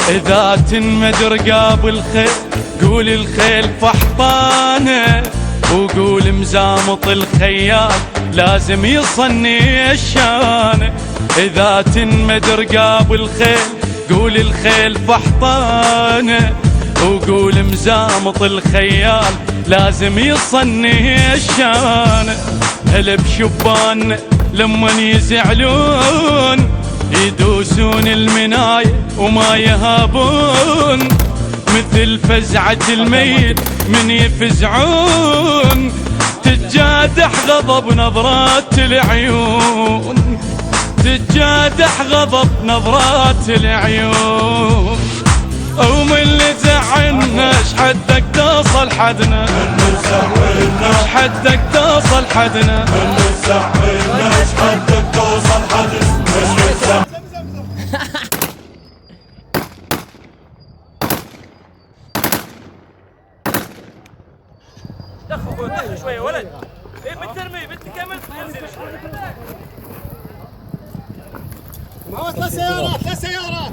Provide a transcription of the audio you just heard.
إذا تنمد رقاب الخيل قول الخيل فحطانه، وقول مزامط الخيال لازم يصني الشانه. إذا تنمد رقاب الخيل قول الخيل فحطانه، وقول مزامط الخيال لازم يصني الشانه. هل بشبان لمن يزعلون يدوسون المناية وما يهابون، مثل فزعة الميت من يفزعون، تتجادح غضب نظرات العيون، تتجادح غضب نظرات العيون. ومن اللي زعلنا شحدك توصل حدنا، شحدك توصل حدنا، شحدك توصل حدنا. دخل شويه ولد. ايه بالترمي بنت كمل تنزل شوي. معاه 3 سيارات 3 سيارات.